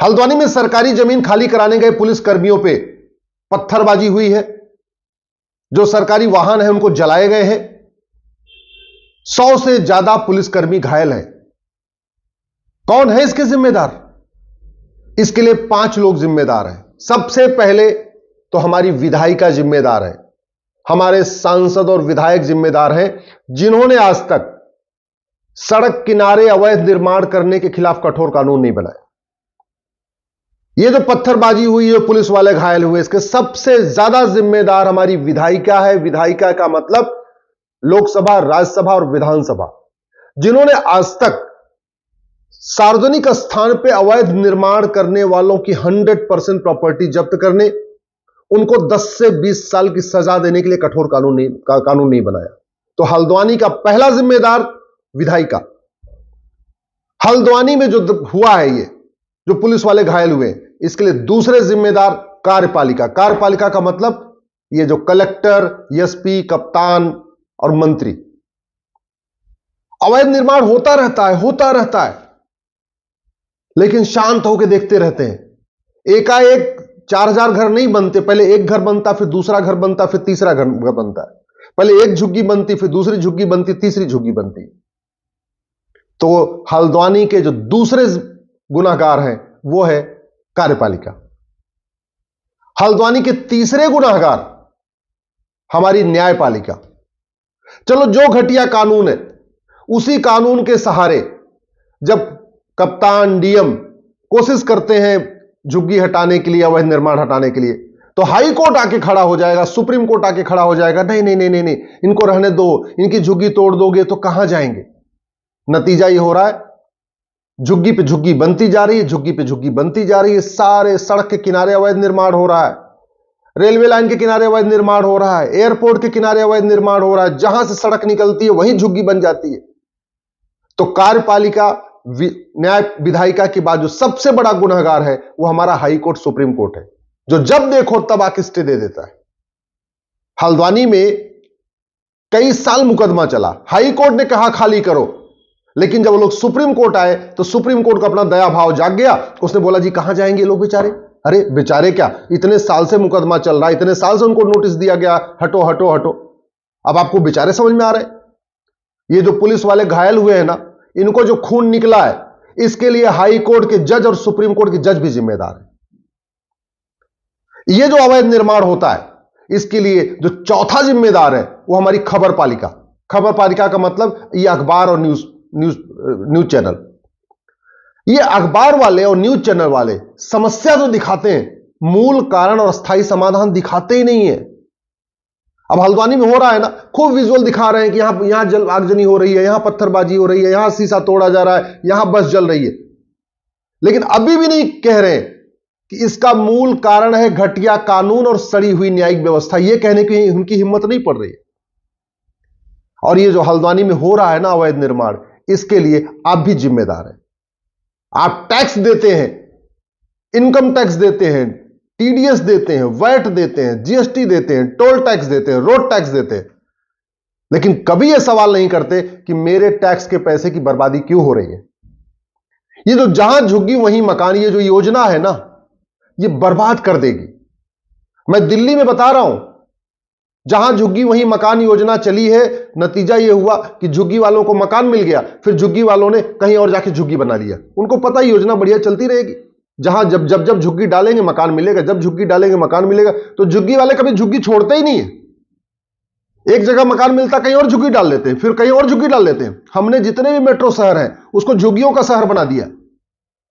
हल्द्वानी में सरकारी जमीन खाली कराने गए पुलिस कर्मियों पे पत्थरबाजी हुई है। जो सरकारी वाहन है उनको जलाए गए हैं। 100 से ज्यादा पुलिसकर्मी घायल हैं। कौन है इसके जिम्मेदार? इसके लिए 5 लोग जिम्मेदार हैं। सबसे पहले तो हमारी विधायिका जिम्मेदार है। हमारे सांसद और विधायक जिम्मेदार हैं, जिन्होंने आज तक सड़क किनारे अवैध निर्माण करने के खिलाफ कठोर कानून नहीं बनाया। यह जो पत्थरबाजी हुई है, पुलिस वाले घायल हुए, इसके सबसे ज्यादा जिम्मेदार हमारी विधायिका है। विधायिका का मतलब लोकसभा, राज्यसभा और विधानसभा, जिन्होंने आज तक सार्वजनिक स्थान पर अवैध निर्माण करने वालों की 100% प्रॉपर्टी जब्त करने, उनको 10 से 20 साल की सजा देने के लिए कठोर कानून नहीं बनाया। तो हल्द्वानी का पहला जिम्मेदार विधायिका। हल्द्वानी में जो हुआ है, ये जो पुलिस वाले घायल हुए, इसके लिए दूसरे जिम्मेदार कार्यपालिका। कार्यपालिका का मतलब ये जो कलेक्टर, एसपी, कप्तान और मंत्री। अवैध निर्माण होता रहता है, लेकिन शांत होकर देखते रहते हैं। एकाएक 4000 घर नहीं बनते। पहले एक घर बनता, फिर दूसरा घर बनता, फिर तीसरा घर बनता है। पहले एक झुग्गी बनती, फिर दूसरी झुग्गी बनती, तीसरी झुग्गी बनती। तो हल्द्वानी के जो दूसरे गुनाहगार हैं वो है कार्यपालिका। हल्द्वानी के तीसरे गुनाहगार हमारी न्यायपालिका। चलो, जो घटिया कानून है, उसी कानून के सहारे जब कप्तान, डीएम कोशिश करते हैं झुग्गी हटाने के लिए, अवैध निर्माण हटाने के लिए, तो हाई कोर्ट आके खड़ा हो जाएगा, सुप्रीम कोर्ट आके खड़ा हो जाएगा, नहीं नहीं नहीं नहीं, इनको रहने दो, इनकी झुग्गी तोड़ दोगे तो कहां जाएंगे। नतीजा ये हो रहा है, झुग्गी पे झुग्गी बनती जा रही है, झुग्गी पे झुग्गी बनती जा रही है। सारे सड़क के किनारे अवैध निर्माण हो रहा है, रेलवे लाइन के किनारे अवैध निर्माण हो रहा है, एयरपोर्ट के किनारे अवैध निर्माण हो रहा है। जहां से सड़क निकलती है वहीं झुग्गी बन जाती है। तो कार्यपालिका, न्याय, विधायिका के बाद जो सबसे बड़ा गुनहगार है वो हमारा हाई कोर्ट, सुप्रीम कोर्ट है, जो जब देखो तब आके स्टे दे देता है। हल्द्वानी में कई साल मुकदमा चला, हाई कोर्ट ने कहा खाली करो, लेकिन जब वो लोग सुप्रीम कोर्ट आए तो सुप्रीम कोर्ट को अपना दया भाव जाग गया। उसने बोला जी कहां जाएंगे लोग बेचारे। अरे बेचारे क्या, इतने साल से मुकदमा चल रहा है, इतने साल से उनको नोटिस दिया गया, हटो हटो हटो, अब आपको बेचारे समझ में आ रहे। ये जो पुलिस वाले घायल हुए हैं ना, इनको जो खून निकला है, इसके लिए हाई कोर्ट के जज और सुप्रीम कोर्ट के जज भी जिम्मेदार है। ये जो अवैध निर्माण होता है, इसके लिए जो चौथा जिम्मेदार है वो हमारी खबरपालिका। खबरपालिका का मतलब ये अखबार और न्यूज चैनल। ये अखबार वाले और न्यूज चैनल वाले समस्या तो दिखाते हैं, मूल कारण और स्थायी समाधान दिखाते ही नहीं है। अब हल्द्वानी में हो रहा है ना, खूब विजुअल दिखा रहे हैं कि यहां आगजनी हो रही है, यहां पत्थरबाजी हो रही है, यहां शीशा तोड़ा जा रहा है, यहां बस जल रही है, लेकिन अभी भी नहीं कह रहे कि इसका मूल कारण है घटिया कानून और सड़ी हुई न्यायिक व्यवस्था। यह कहने की उनकी हिम्मत नहीं पड़ रही है। और ये जो हल्द्वानी में हो रहा है ना अवैध निर्माण, इसके लिए आप भी जिम्मेदार हैं। आप टैक्स देते हैं, इनकम टैक्स देते हैं, टीडीएस देते हैं, वैट देते हैं, जीएसटी देते हैं, टोल टैक्स देते हैं, रोड टैक्स देते हैं, लेकिन कभी यह सवाल नहीं करते कि मेरे टैक्स के पैसे की बर्बादी क्यों हो रही है। ये जो जहां झुग्गी वहीं मकान, ये जो योजना है ना, ये बर्बाद कर देगी। मैं दिल्ली में बता रहा हूं, जहां झुग्गी वहीं मकान योजना चली है, नतीजा यह हुआ कि झुग्गी वालों को मकान मिल गया, फिर झुग्गी वालों ने कहीं और जाके झुग्गी बना लिया। उनको पता ही योजना बढ़िया चलती रहेगी, जहां जब जब जब झुग्गी डालेंगे मकान मिलेगा, जब झुग्गी डालेंगे मकान मिलेगा। तो झुग्गी वाले कभी झुग्गी छोड़ते ही नहीं है। एक जगह मकान मिलता, कहीं और झुग्गी डाल लेते हैं, फिर कहीं और झुग्गी डाल लेते हैं। हमने जितने भी मेट्रो शहर हैं उसको झुग्गियों का शहर बना दिया।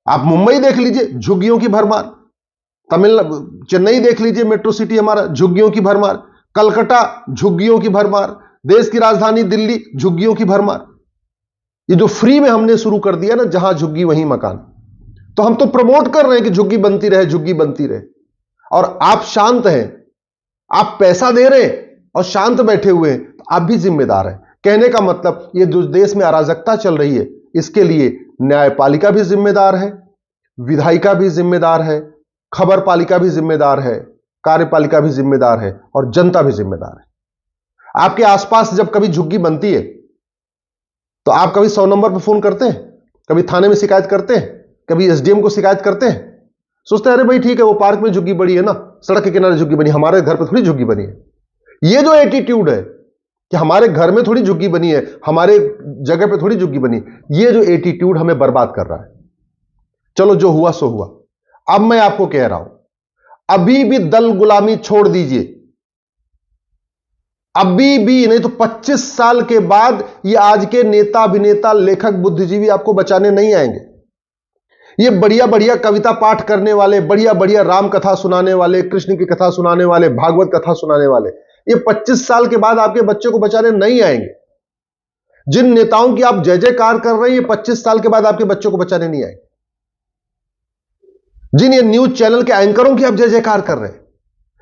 आप मुंबई देख लीजिए, झुग्गियों की भरमार। चेन्नई देख लीजिए, मेट्रो सिटी हमारा, झुग्गियों की भरमार। कलकत्ता, झुग्गियों की भरमार। देश की राजधानी दिल्ली, झुग्गियों की भरमार। ये जो फ्री में हमने शुरू कर दिया ना, जहां झुग्गी वहीं मकान, तो हम तो प्रमोट कर रहे हैं कि झुग्गी बनती रहे, झुग्गी बनती रहे। और आप शांत हैं, आप पैसा दे रहे हैं और शांत बैठे हुए हैं, तो आप भी जिम्मेदार हैं। कहने का मतलब, ये जो देश में अराजकता चल रही है, इसके लिए न्यायपालिका भी जिम्मेदार है, विधायिका भी जिम्मेदार है, खबरपालिका भी जिम्मेदार है, कार्यपालिका भी जिम्मेदार है और जनता भी जिम्मेदार है। आपके आसपास जब कभी झुग्गी बनती है तो आप कभी 100 नंबर पर फोन करते हैं, कभी थाने में शिकायत करते हैं, कभी एसडीएम को शिकायत करते हैं? सोचते हैं अरे भाई ठीक है, वो पार्क में झुग्गी बड़ी है ना, सड़क के किनारे झुग्गी बनी, हमारे घर पे थोड़ी झुग्गी बनी है। ये जो एटीट्यूड है कि हमारे घर में थोड़ी झुग्गी बनी है, हमारे जगह पे थोड़ी झुग्गी बनी, ये जो एटीट्यूड हमें बर्बाद कर रहा है। चलो जो हुआ सो हुआ। अब मैं आपको कह रहा हूं, अभी भी दल गुलामी छोड़ दीजिए, अभी भी नहीं तो 25 साल के बाद ये आज के नेता, अभिनेता, लेखक, बुद्धिजीवी आपको बचाने नहीं आएंगे। ये बढ़िया बढ़िया कविता पाठ करने वाले, बढ़िया बढ़िया राम कथा सुनाने वाले, कृष्ण की कथा सुनाने वाले, भागवत कथा सुनाने वाले, ये 25 साल के बाद आपके बच्चे को बचाने नहीं आएंगे। जिन नेताओं की आप जय जयकार कर रहे हैं, ये 25 साल के बाद आपके बच्चों को बचाने नहीं आएंगे। जिन ये न्यूज चैनल के एंकरों की आप जय जयकार कर रहे हैं,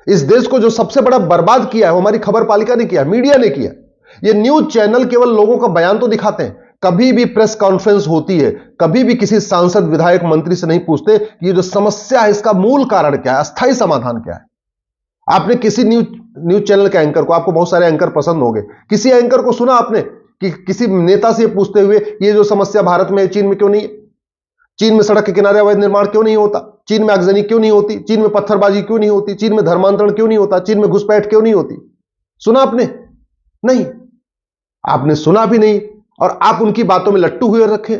इस देश को जो सबसे बड़ा बर्बाद किया है वो हमारी खबर पालिका ने किया, मीडिया ने किया। ये न्यूज चैनल केवल लोगों का बयान तो दिखाते हैं, कभी भी प्रेस कॉन्फ्रेंस होती है, कभी भी किसी सांसद, विधायक, मंत्री से नहीं पूछते कि ये जो समस्या है इसका मूल कारण क्या है, अस्थायी समाधान क्या है। आपने किसी न्यूज चैनल के एंकर को, आपको बहुत सारे एंकर पसंद होंगे, किसी एंकर को सुना आपने कि किसी नेता से पूछते हुए ये जो समस्या भारत में, चीन में क्यों नहीं है, चीन में सड़क के किनारे अवैध निर्माण क्यों नहीं होता, चीन में आगजनी क्यों नहीं होती, चीन में पत्थरबाजी क्यों नहीं होती, चीन में धर्मांतरण क्यों नहीं होता, चीन में घुसपैठ क्यों नहीं होती? सुना आपने? नहीं, आपने सुना भी नहीं, और आप उनकी बातों में लट्टू हुए रखे।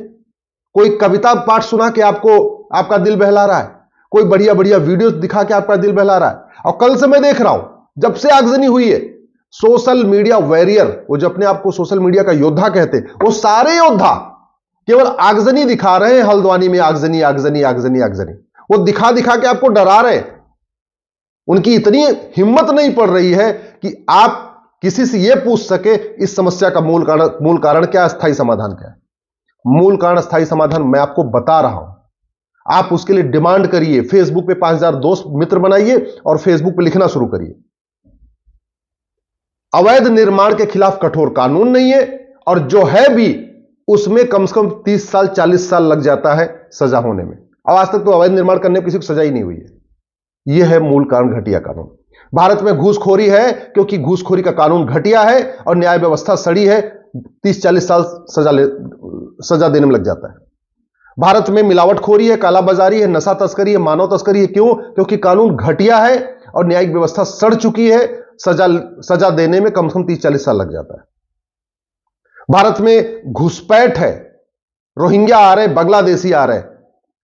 कोई कविता पाठ सुना के आपको, आपका दिल बहला रहा है, कोई बढ़िया बढ़िया वीडियो दिखा के आपका दिल बहला रहा है। और कल से मैं देख रहा हूं, जब से आगजनी हुई है, सोशल मीडिया वॉरियर, वो जो अपने आप को सोशल मीडिया का योद्धा कहते, वो सारे योद्धा केवल आगजनी दिखा रहे हैं। हल्द्वानी में आगजनी, आगजनी, आगजनी, आगजनी, वो दिखा दिखा के आपको डरा रहे। उनकी इतनी हिम्मत नहीं पड़ रही है कि आप किसी से यह पूछ सके इस समस्या का मूल कारण क्या, अस्थायी समाधान क्या है। मूल कारण, अस्थायी समाधान मैं आपको बता रहा हूं। आप उसके लिए डिमांड करिए, फेसबुक पे 5000 दोस्त मित्र बनाइए और फेसबुक पे लिखना शुरू करिए। अवैध निर्माण के खिलाफ कठोर कानून नहीं है, और जो है भी उसमें कम से कम 30 साल 40 साल लग जाता है सजा होने में। अब आज तक तो अवैध निर्माण करने पर किसी को सजा ही नहीं हुई है। यह है मूल कारण, घटिया कानून। भारत में घूसखोरी है क्योंकि घूसखोरी का कानून घटिया है और न्याय व्यवस्था सड़ी है, 30-40 साल सजा देने में लग जाता है। भारत में मिलावटखोरी है, कालाबाजारी है, नशा तस्करी है, मानव तस्करी है। क्यों? क्योंकि कानून घटिया है और न्यायिक व्यवस्था सड़ चुकी है, सजा देने में कम से कम 30-40 साल लग जाता है। भारत में घुसपैठ है, रोहिंग्या आ रहे, बांग्लादेशी आ रहे,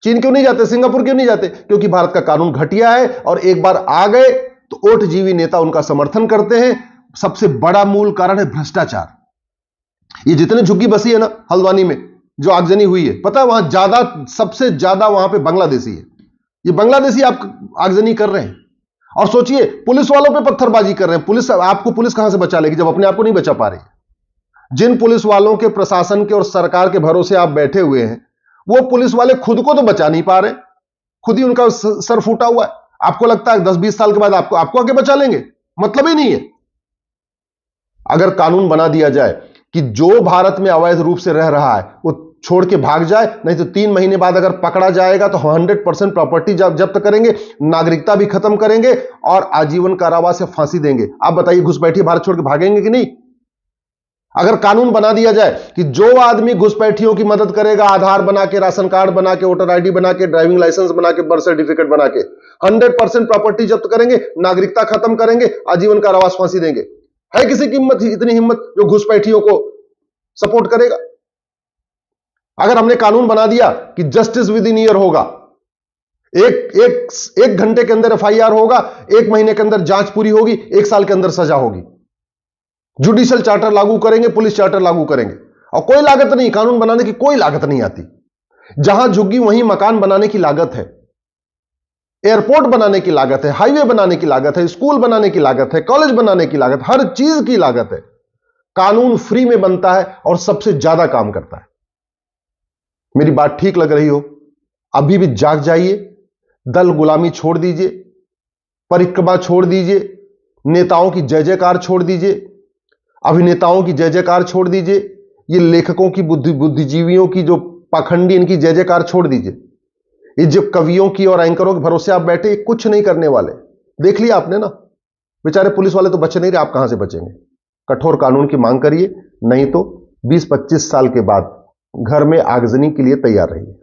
चीन क्यों नहीं जाते, सिंगापुर क्यों नहीं जाते? क्योंकि भारत का कानून घटिया है, और एक बार आ गए तो ओटजीवी नेता उनका समर्थन करते हैं। सबसे बड़ा मूल कारण है भ्रष्टाचार। ये जितने झुग्गी बसी है ना हल्द्वानी में, जो आगजनी हुई है, पता है वहां ज्यादा, सबसे ज्यादा वहां पे बांग्लादेशी है। ये बांग्लादेशी आप आगजनी कर रहे हैं, और सोचिए पुलिस वालों पे पत्थरबाजी कर रहे हैं। पुलिस, आपको पुलिस कहां से बचा लेगी जब अपने आप को नहीं बचा पा रही? जिन पुलिस वालों के, प्रशासन के और सरकार के भरोसे आप बैठे हुए हैं, वो पुलिस वाले खुद को तो बचा नहीं पा रहे, खुद ही उनका सर फूटा हुआ है। आपको लगता है 10-20 साल के बाद आपको आगे बचा लेंगे? मतलब ही नहीं है। अगर कानून बना दिया जाए कि जो भारत में अवैध रूप से रह रहा है वो छोड़ के भाग जाए, नहीं तो 3 महीने बाद अगर पकड़ा जाएगा तो 100% प्रॉपर्टी जब्त करेंगे, नागरिकता भी खत्म करेंगे और आजीवन कारावास या फांसी देंगे। आप बताइए, घुसपैठी भारत छोड़ के भागेंगे कि नहीं? अगर कानून बना दिया जाए कि जो आदमी घुसपैठियों की मदद करेगा, आधार बना के, राशन कार्ड बना के, वोटर आईडी बना के, ड्राइविंग लाइसेंस बना के, बर्थ सर्टिफिकेट बना के 100% प्रॉपर्टी जब्त करेंगे, नागरिकता खत्म करेंगे, आजीवन कारावास, फांसी देंगे। है किसी की हिम्मत, इतनी हिम्मत जो घुसपैठियों को सपोर्ट करेगा? अगर हमने कानून बना दिया कि जस्टिस विद इन ईयर होगा, एक घंटे के अंदर एफआईआर होगा, 1 महीने के अंदर जांच पूरी होगी, 1 साल के अंदर सजा होगी, जुडिशियल चार्टर लागू करेंगे, पुलिस चार्टर लागू करेंगे, और कोई लागत नहीं, कानून बनाने की कोई लागत नहीं आती। जहां झुग्गी वहीं मकान बनाने की लागत है, एयरपोर्ट बनाने की लागत है, हाईवे बनाने की लागत है, स्कूल बनाने की लागत है, कॉलेज बनाने की लागत, हर चीज की लागत है। कानून फ्री में बनता है और सबसे ज्यादा काम करता है। मेरी बात ठीक लग रही हो, अभी भी जाग जाइए, दल गुलामी छोड़ दीजिए, परिक्रमा छोड़ दीजिए, नेताओं की जय जयकार छोड़ दीजिए, अभिनेताओं की जय जयकार छोड़ दीजिए, ये लेखकों की, बुद्धिजीवियों की जो पाखंडी, इनकी जय जयकार छोड़ दीजिए। ये जो कवियों की और एंकरों के भरोसे आप बैठे, कुछ नहीं करने वाले। देख लिया आपने ना, बेचारे पुलिस वाले तो बचे नहीं रहे, आप कहां से बचेंगे? कठोर कानून की मांग करिए, नहीं तो 20-25 साल के बाद घर में आगजनी के लिए तैयार रहिए।